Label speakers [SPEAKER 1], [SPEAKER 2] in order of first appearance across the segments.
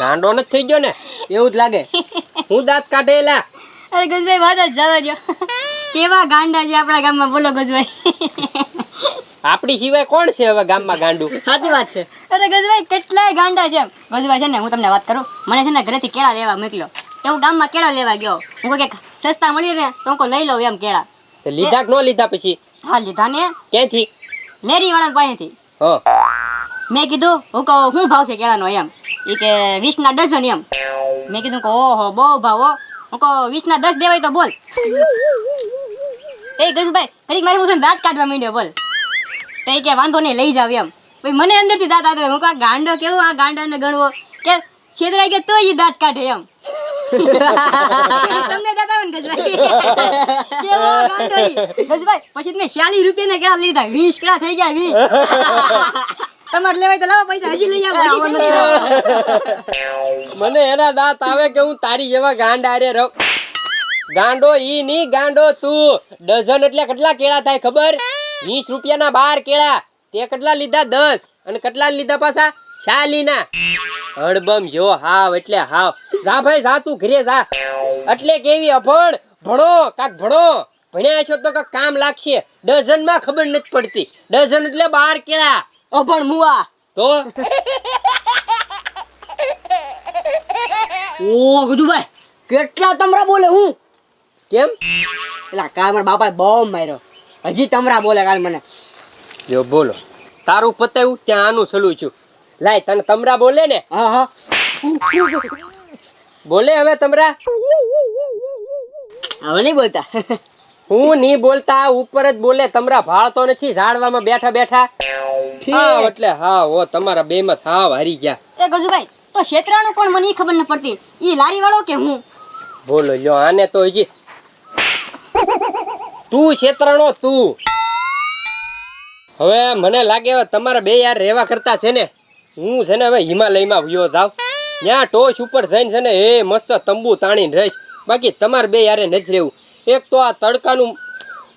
[SPEAKER 1] ગાંડો નથી થઈ ગયો ને એવું જ લાગે. હું દાંત કાઢેલા.
[SPEAKER 2] અરે ગજભાઈ વાત જ જવા દો. કેવા ગાંડા છે આપણા ગામમાં, બોલો ગજભાઈ.
[SPEAKER 1] આપણી સિવાય કોણ છે હવે ગામમાં ગાંડું?
[SPEAKER 2] સાચી વાત છે. અરે ગજભાઈ કેટલાય ગાંડા છે. ગજભાઈ છે ને, હું તમને વાત કરું, મને છે ને ઘરેથી કેળા લેવા મોકલ્યો. તો હું ગામમાં કેળા લેવા ગયો. હું કહું કે સસ્તા મળી રહે તો હું લઈ લઉં એમ કેળા.
[SPEAKER 1] લીધા કે ન લીધા પછી?
[SPEAKER 2] હા લીધા ને.
[SPEAKER 1] ક્યાંથી?
[SPEAKER 2] લેરી વાળા પાસેથી. મેં કીધું હું કહું શું ભાવ છે કેળાનો એમ. એ કે 20 ના ડઝન એમ. મેં કીધું કે ઓહો બહુ ભાવ હો. હું કહું 20 ના 10 દેવાય તો બોલ. એ ગજભાઈ ઘડીક મારે હું દાંત કાઢવા માંડ્યો બોલ. તો એ કે વાંધો નહીં લઈ જાવ એમ. ભાઈ મને અંદરથી દાંત આવે. હું કહું ગાંડો કેવો આ ગાંડાને ગણવો કે છેતરાઈ ગયા તો એ દાંત કાઢે એમ. તમને દાંત આવે ને ગજભાઈ કેવો ગાંડો ઈ. ગજભાઈ પછી મેં 40 રૂપિયાના કેળા લીધા. 20 કેળા થઈ ગયા 20. તમારે લેવાય તો લાવો પૈસા હજી લઈ આવો.
[SPEAKER 1] મને એના દાંત આવે કે હું તારી જેવા ગાંડા રે રહું. ગાંડો ઈ ની ગાંડો તું. ડઝન એટલે કેટલા કેળા થાય ખબર? 20 રૂપિયાના 12 કેળા. તે કેટલા લીધા? 10. અને કેટલા લીધા પાછા? 40 ના. હડબમ જો હાવ એટલે હાવ. જા ભાઈ જા, તું ઘરે જા. એટલે કેવી અભણ. ભણો કાક ભણો. ભણ્યા છો તો કાક કામ લાગશે. ડઝન માં ખબર નથી પડતી. ડઝન એટલે 12 કેળા.
[SPEAKER 2] અભણ મુવા
[SPEAKER 1] તો
[SPEAKER 2] ઓ ગુજુભાઈ કેટલા તમરા બોલે હું
[SPEAKER 1] કેમ?
[SPEAKER 2] પેલા કાલ મારા બાપાએ બહુ માર્યો. હજી તમરા બોલે કાલ મને.
[SPEAKER 1] જો બોલો તારું પતાવ્યું ત્યાં આનું સલું છું. લાય તને તમરા બોલે ને?
[SPEAKER 2] હા હા
[SPEAKER 1] બોલે હવે તમરા?
[SPEAKER 2] હવે નહીં બોલતા.
[SPEAKER 1] હું નહીં બોલતા, ઉપર જ બોલે. તમરા ભાળતો નથી ઝાડવામાં બેઠા બેઠા. હા એટલે હા ઓ તમારા બે માં સાવ હારી ગયા.
[SPEAKER 2] એ ગજુભાઈ તો ક્ષેત્રાનું કોણ મને ઈ ખબર ન પડતી. ઈ લારી વાળો કે હું?
[SPEAKER 1] બોલો લ્યો આને તો હજી તું છેતરાણો તું. હવે મને લાગે હવે તમારા બે યાર રહેવા કરતા છે ને હું છે ને હવે હિમાલયમાં વયો જાવ. ત્યાં ટોચ ઉપર જઈને છે ને એ મસ્ત તંબુ તાણીને રહીશ. બાકી તમારે બે યારે નથી રહેવું. એક તો આ તડકાનું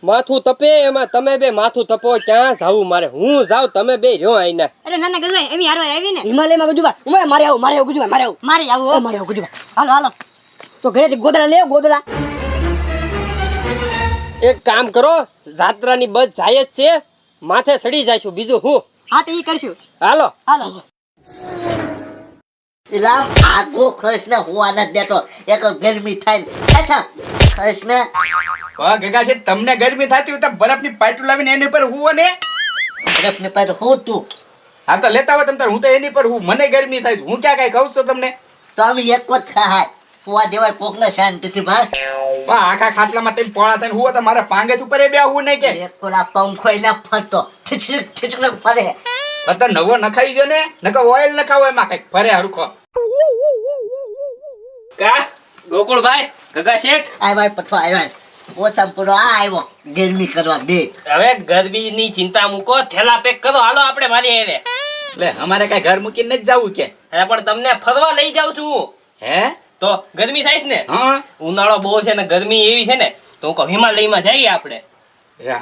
[SPEAKER 1] માથું તપે, એમાં તમે બે માથું તપો. ક્યાં જાવું મારે? હું જાવ તમે બે રહ્યો આઈના.
[SPEAKER 2] અરે ના ના ગજુભાઈ એવી હારવાર આવી ને હિમાલયમાં ગજુભાઈ મારે આવું ગજુભાઈ મારે આવું મારે આવું ગજુભાઈ. હાલો હાલો તો ઘરેથી ગોદડા લેવો ગોદડા.
[SPEAKER 1] એક કામ કરો, જાત્રાની બસ જાય જ છે, માથે સડી જાયશું બીજું હું.
[SPEAKER 2] હા તો ઈ કરશું.
[SPEAKER 1] હાલો
[SPEAKER 2] હાલો
[SPEAKER 3] એલા આગો ખસ ને હું આનંદ દેતો એક ગરમી થાય અચ્છા ખસ ને
[SPEAKER 4] ગગા છે તમને ગરમી થતી હોય તો બરફની પાટું લાવીને એની પર હુવો ને.
[SPEAKER 3] બરફની પર હું તું
[SPEAKER 4] હા તો લેતા હોય તમ હું તો એની પર હું. મને ગરમી થાય હું ક્યાં કઈ કહું છું તમને?
[SPEAKER 3] તો અમે એક વખત ખાય ફુવા દેવાય કોક ને શાંતિથી ભાઈ.
[SPEAKER 4] આખા ખાટલામાં તેમ પોળા થઈને હુવો તો મારે પાંગેજ ઉપર એ બે હું નહીં કે
[SPEAKER 3] એક કોલા પંખો એને ફરતો છીછક ફરે.
[SPEAKER 4] તો નવો નખાઈ ગયો ને નકો ઓઇલ નખાવો એમાં કઈક ફરે હરખો. કા ગોકુળભાઈ ગગા શેઠ
[SPEAKER 3] આવ્યા પથવા આવ્યા ઓસમ પૂરો આ આવ્યો ગરમી કરવા બે.
[SPEAKER 1] હવે ગરમીની ચિંતા મૂકો, થેલા પેક કરો, હાલો આપણે મારી આવે.
[SPEAKER 4] એટલે અમારે કઈ ઘર મૂકીને જ જવું કે?
[SPEAKER 1] અરે પણ તમને ફરવા લઈ જાઉં છું.
[SPEAKER 4] હે
[SPEAKER 1] તો ગરમી થાય છે ને,
[SPEAKER 4] હા
[SPEAKER 1] ઉનાળો બહુ છે ને ગરમી એવી છે ને, તો હું કહું હિમાલયમાં જઈએ આપણે.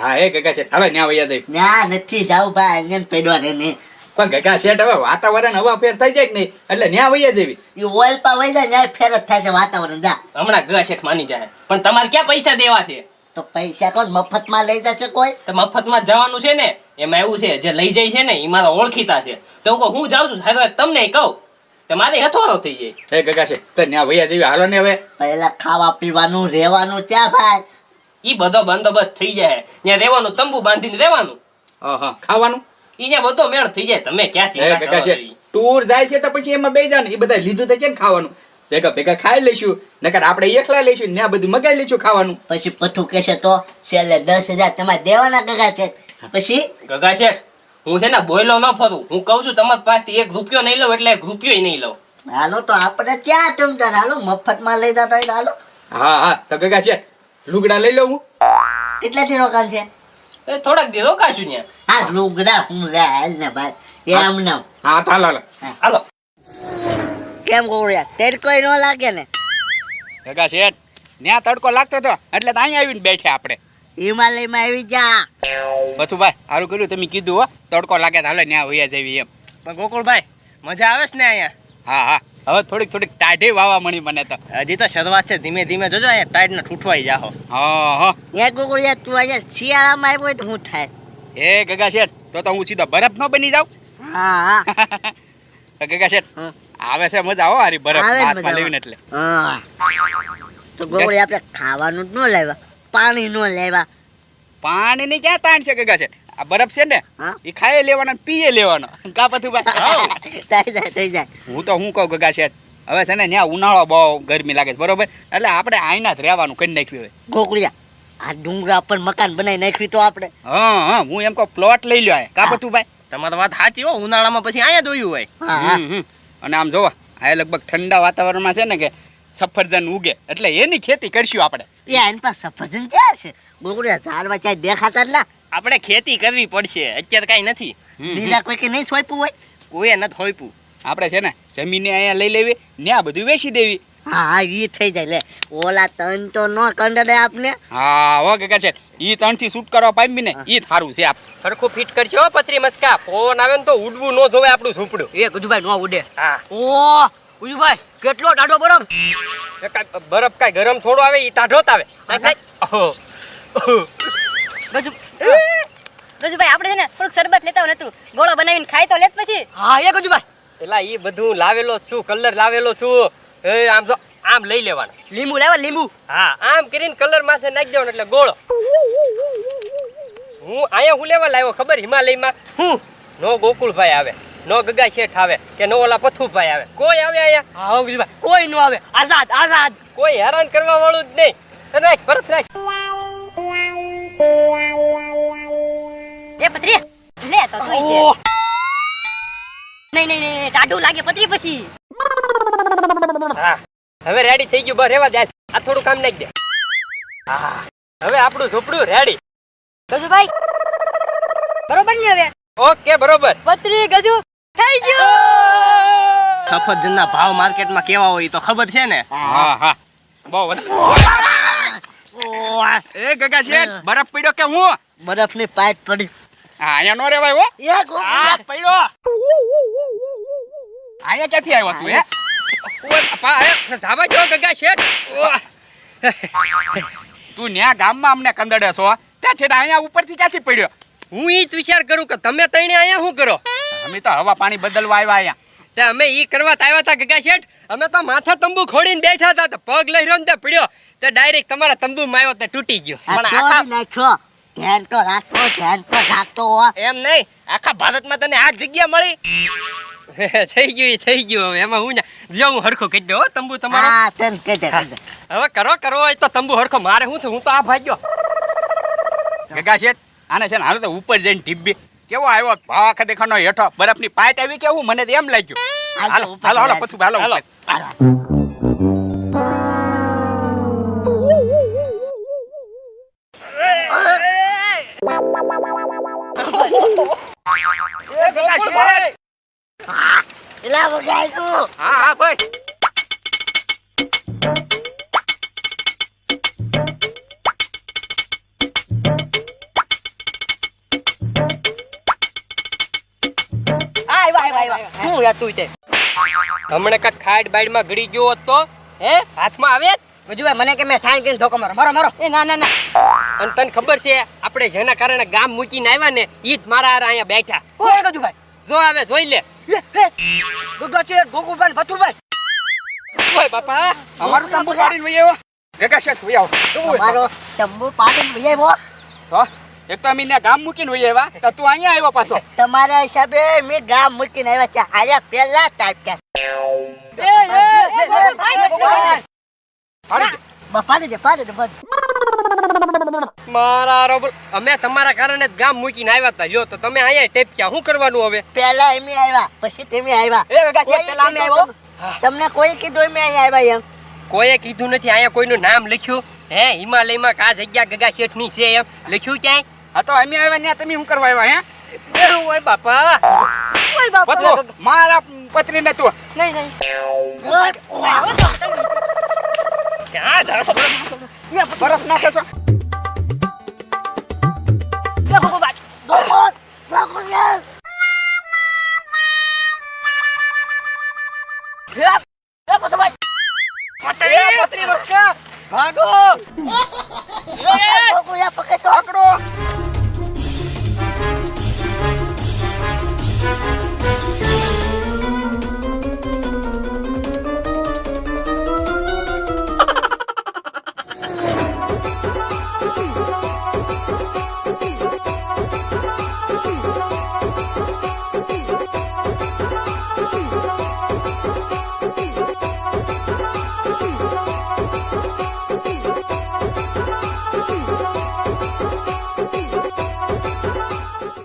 [SPEAKER 4] હા એ ગગા શેઠ હવે ન્યા વૈયા જઈ.
[SPEAKER 3] ના નથી જાવ ભાઈ અહીંયા પેડવા રે ને
[SPEAKER 4] પણ ગગા શેઠ હવે વાતાવરણ હવા ફેર થઈ જાય કે નહીં એટલે ન્યા વૈયા જેવી.
[SPEAKER 3] એ ઓઇલ પા વઈ જાય ને ફેર જ થાય છે વાતાવરણ. જા
[SPEAKER 1] હમણાં ગા શેઠ માની જાય. પણ તમારે ક્યાં પૈસા દેવા છે?
[SPEAKER 3] તો પૈસા કોણ મફતમાં લઈ જશે કોઈ?
[SPEAKER 1] તો મફતમાં જવાનું છે ને, એમાં એવું છે જે લઈ જાય છે ને એ મારા ઓળખીતા છે. તો હું કહું હું જાઉં છું સાહેબ તમને કહું તો મારે હથોડો થઈ જાય.
[SPEAKER 4] હે ગગા શેઠ તો ન્યા વૈયા જેવી હાલો ને હવે.
[SPEAKER 3] પહેલા ખાવા પીવાનું રહેવાનું ક્યાં ભાઈ?
[SPEAKER 1] ઈ બધો બંદોબસ્ત થઈ જાય. ત્યાં રહેવાનું, તંબુ બાંધીને રહેવાનું.
[SPEAKER 4] હા ખાવાનું
[SPEAKER 1] ઈ ત્યાં બધો મેળ થઈ જાય. તમે ક્યાં
[SPEAKER 4] હે
[SPEAKER 1] ચિંતા
[SPEAKER 4] ગગા
[SPEAKER 1] કરો
[SPEAKER 4] શેઠ
[SPEAKER 1] છો?
[SPEAKER 4] ટૂર જાય છે તો પછી એમાં બે જા ને એ બધા લીધું તો છે ને ખાવાનું ભેગા ભેગા ખાઈ લઈશું. નકર આપણે એકલા લઈશું ને આ બધું મગાઈ લઈશું ખાવાનું.
[SPEAKER 3] પછી પથું કહેશે તો છેલ્લે 10,000 તમારે દેવાના ગગા છે. પછી
[SPEAKER 1] ગગા શેઠ હું છે ને બોયલો ન ફરું. હું કઉ છું તમારી પાસેથી 1 રૂપિયો નહીં લઉં એટલે 1 રૂપિયો નહીં લઉં.
[SPEAKER 3] હાલો તો આપણે ક્યાં તમતાર હાલો મફતમાં લઈ જતા હોય હાલો.
[SPEAKER 4] હા તો ગગા શેઠ લુગડા લઈ લઉં હું.
[SPEAKER 3] કેટલાથી રોકાણ છે?
[SPEAKER 1] એ થોડાક દી રોકાશું ત્યાં.
[SPEAKER 3] હા લુગડા હું લે હાલ ને ભાઈ એમ ન
[SPEAKER 4] હા તો હાલો
[SPEAKER 1] હાલો.
[SPEAKER 3] કેમ ગોળ્યા તેર કોઈ ન લાગે ને?
[SPEAKER 4] ગગા શેઠ ન્યા તડકો લાગતો હતો એટલે તો અહીંયા આવીને બેઠા આપણે.
[SPEAKER 3] હિમાલયમાં આવી જા.
[SPEAKER 4] બથુભાઈ સારું કર્યું તમે કીધું હો તડકો લાગે તો હાલે ન્યા વૈયા જવી એમ.
[SPEAKER 1] પણ ગોકુળભાઈ મજા આવે છે ને અહીંયા?
[SPEAKER 4] હા હા હવે થોડીક થોડીક ટાઢી વાવા મળી મને તો.
[SPEAKER 1] હજી તો શરૂઆત છે, ધીમે ધીમે જોજો અહીંયા ટાઈટ ને ઠૂઠવાઈ જાહો.
[SPEAKER 4] હા હા
[SPEAKER 3] યાર ગોગોળિયા તું અહીંયા શિયાળામાં આવ્યો હોય તો શું થાય?
[SPEAKER 4] એ ગગા શેઠ તો હું સીધો બરફ નો બની જાઉં.
[SPEAKER 3] હા હા
[SPEAKER 4] તો ગગા શેઠ
[SPEAKER 3] હા.
[SPEAKER 4] આવે છે મજા હો હારી બરફ
[SPEAKER 3] આવે
[SPEAKER 4] હાથમાં
[SPEAKER 3] મજા.
[SPEAKER 4] લેવીને એટલે.
[SPEAKER 3] હા તો ગોગોળિયા આપણે ખાવાનું જ ન લેવા, પાણી ન લેવા.
[SPEAKER 4] પાણી ની ક્યાં તાણ છે ગગા શેઠ? આ બરફ છે ને
[SPEAKER 3] હા?
[SPEAKER 4] એ ખાઈ લેવાનો ને પીએ લેવાનો કા પથું ભાઈ.
[SPEAKER 3] થઈ જાય
[SPEAKER 4] હું કહું ગગા શેઠ હવે છે ને ત્યાં ઉનાળો બહુ ગરમી લાગે છે બરોબર, એટલે આપણે આઈના જ રહેવાનું કરી નાખ્યું હવે.
[SPEAKER 3] ગોગોળિયા આ ડુંગરા પર મકાન બનાવી નાખ્યું તો આપણે.
[SPEAKER 4] હા હું એમ કહું પ્લોટ લઈ લ્યો કા પથું ભાઈ.
[SPEAKER 1] તમારી વાત સાચી હો, ઉનાળામાં પછી અહીંયા જોયું હોય.
[SPEAKER 3] હા
[SPEAKER 4] અને આમ જોવા આ લગભગ ઠંડા વાતાવરણમાં છે ને કે સફરજન ઉગે એટલે એની ખેતી કરશું આપણે.
[SPEAKER 3] એની પાસે સફરજન ક્યાં છે? ગોગોળિયા ઝાડવા ક્યાંય દેખાતા જ ના.
[SPEAKER 1] આપણે ખેતી કરવી પડશે, અત્યારે કાંઈ નથી.
[SPEAKER 3] બીજા કોઈ કે નહીં સોંપ્યું હોય?
[SPEAKER 1] કોઈએ નથી હોઈપું.
[SPEAKER 4] આપણે છે ને જમીને અહીંયા લઈ લેવી ને આ બધું વેચી દેવી.
[SPEAKER 3] હા હા ઈ થઈ જાય લે. ઓલા તન તો નો કંડડે આપને.
[SPEAKER 4] હા હો ગગા છે ઈ ત્રણથી શૂટ કરવા પામી ને ઈ થારું છે આપ.
[SPEAKER 1] સરખું ફિટ કરજો પથરી મસ્કા, ફોન આવે ને તો ઉડવું ન જોવે આપણું ઝૂંપડું.
[SPEAKER 2] એ ગુજુભાઈ નો ઉડે.
[SPEAKER 1] હા
[SPEAKER 2] ઓ ગુજુભાઈ કેટલો ટાઢો બરફ.
[SPEAKER 1] બરફ કાંઈ ગરમ થોડો આવે, એ ટાઢો જ આવે. ઓહો.
[SPEAKER 2] ગજુભાઈ આપણે છે ને થોડુંક શરબત લેતા હોય નતું, ગોળો બનાવીને ખાઈ તો લેત પછી. હા એ ગજુભાઈ
[SPEAKER 1] એલા એ બધું લાવેલો જ છું, કલર લાવેલો છું. એ આમ જો આમ લઈ લેવાનું.
[SPEAKER 2] લીંબુ લેવા લીંબુ.
[SPEAKER 1] હા આમ કરીને કલર માથે નાખી દેવાનો એટલે ગોળો. હું અહીંયા હું લેવા લાવ્યો ખબર? હિમાલયમાં હું નો ગોકુળભાઈ આવે, નો ગગા શેઠ આવે કે નો ઓલા પથુભાઈ આવે, કોઈ આવે અહીંયા?
[SPEAKER 2] હા ગજુભાઈ કોઈ નો આવે. આઝાદ આઝાદ.
[SPEAKER 1] કોઈ હેરાન કરવા વાળું જ નહીં. નાખ બરફ નાખ.
[SPEAKER 2] એ પત્રી લે તો તું ઈ દે. નહીં ટાઢું લાગે પત્રી પછી.
[SPEAKER 1] હા હવે રેડી થઈ ગયું, બસ રેવા દે. આ થોડું કામ નાખી દે. હા હવે આપણું ઝૂંપડું રેડી.
[SPEAKER 2] ગજુભાઈ બરોબર ને હવે?
[SPEAKER 1] ઓકે બરોબર.
[SPEAKER 2] પત્રી ગજુ થઈ ગયું.
[SPEAKER 1] સફરજનના ભાવ માર્કેટમાં કેવા હોય તો ખબર છે ને?
[SPEAKER 4] હા હા બહુ એ ગગા છે બરફ પડ્યો કે હું?
[SPEAKER 3] બરફની પાઇપ પડી.
[SPEAKER 4] હા અહીંયા નો રેવાય હો.
[SPEAKER 3] એ
[SPEAKER 4] આ
[SPEAKER 3] ગોગોળિયા
[SPEAKER 4] પડ્યો અહીંયા ક્યાંથી આવ્યો તું હે?
[SPEAKER 1] જાવા જો ગગા શેઠ.
[SPEAKER 4] તું ન્યા ગામમાં અમને કંદડે છો ત્યાંથી અહીંયા ઉપરથી ક્યાંથી પડ્યો?
[SPEAKER 1] હું ઈ જ વિચાર કરું કે તમે તઈને અહીંયા શું કરો?
[SPEAKER 4] અમે તો હવા પાણી બદલવા આવ્યા અહીંયા.
[SPEAKER 1] તે અમે ઈ કરવા આવ્યા હતા ગગા શેઠ. અમે તો માથા તંબુ ખોડીને બેઠા હતા, તો પગ લઈ રહ્યો ને તે પડ્યો, તે ડાયરેક્ટ તમારા તંબુમાં આવ્યો તે તૂટી ગયો.
[SPEAKER 3] આ
[SPEAKER 1] પણ
[SPEAKER 3] તોડી
[SPEAKER 1] આખા
[SPEAKER 3] નાખ્યો. ધ્યાન તો રાખો, ધ્યાન તો રાખતો હો.
[SPEAKER 1] એમ નહીં, આખા ભારતમાં તને આ જ જગ્યા મળી. થઈ ગયું હવે એમાં હું જો હું હરખો કહી દઉં હો તંબુ તમારો.
[SPEAKER 3] હા તને કહી દે કહી દે.
[SPEAKER 1] હવે કરો હોય તો તંબુ હરખો. મારે શું છે, હું તો આ ભાગ્યો.
[SPEAKER 4] ગગા શેઠ આને છે ને હાલ તો ઉપર જઈને ટીબ્બી કેવો આવ્યો ભાખા દેખાનો હેઠો બરફની પાઇટ આવી કેવું મને તો એમ લાગ્યું. હાલો હાલો હાલો પછું હાલો
[SPEAKER 1] હાલો.
[SPEAKER 3] એલા વગાડ્યું.
[SPEAKER 4] હા હા ભાઈ
[SPEAKER 2] શું યાર તું તે
[SPEAKER 1] હમણે કાંઈક ખાડ બાઈડમાં ગળી ગયો હોત તો હે હાથમાં આવે જ.
[SPEAKER 2] ગજુભાઈ મને કે મેં સાઈન કરીને ધોકો મારો. એ ના
[SPEAKER 1] અને તને ખબર છે આપણે જેના કારણે ગામ મૂકીને આવ્યા ને ઈ જ મારા હારે અહીંયા બેઠા.
[SPEAKER 2] કોઈ ગજુભાઈ
[SPEAKER 1] જો આવે જોઈ લે.
[SPEAKER 2] ગગા છે ગોકુભાઈ પથુભાઈ.
[SPEAKER 1] ઓય બાપા
[SPEAKER 4] અમારું તંબુ પાડીને વહી આવ્યો. ગગા શેઠ વહી આવો.
[SPEAKER 3] તમારો તંબુ પાડીને વહી આવ્યો.
[SPEAKER 4] તો એક તો અમે ત્યાં ગામ મૂકીને વહી આવ્યા તો તું અહીંયા આવ્યો પાછો.
[SPEAKER 3] તમારા હિસાબે મેં ગામ મૂકીને આવ્યા છે. આયા પહેલા તાપ્યા. પાડી દે
[SPEAKER 1] મારા રોબલ અમે તમારા કારણે જ ગામ મૂકીને આવ્યા હતા. લ્યો તો તમે અહીંયા ટેપક્યા, શું કરવાનું હવે?
[SPEAKER 3] પહેલા એમ આવ્યા પછી તમે આવ્યા.
[SPEAKER 1] એ ગગા શેઠ પેલા અમે આવ્યો.
[SPEAKER 3] તમને કોઈ કીધું અમે અહીંયા આવ્યા એમ?
[SPEAKER 1] કોઈએ કીધું નથી. અહીંયા કોઈનું નામ લખ્યું હે? હિમાલયમાં કા જગ્યા ગગા શેઠ ની છે એમ લખ્યું ક્યાંય?
[SPEAKER 4] હા તો અમે આવ્યા ત્યાં તમે શું કરવા આવ્યા હે?
[SPEAKER 1] એવું હોય બાપા.
[SPEAKER 4] પથરો મારા પત્રીને તું
[SPEAKER 2] નહીં
[SPEAKER 1] ક્યાં જાશો?
[SPEAKER 4] બરફ નાખે છો.
[SPEAKER 3] ગોકુળિયા પકડતો
[SPEAKER 4] પકડો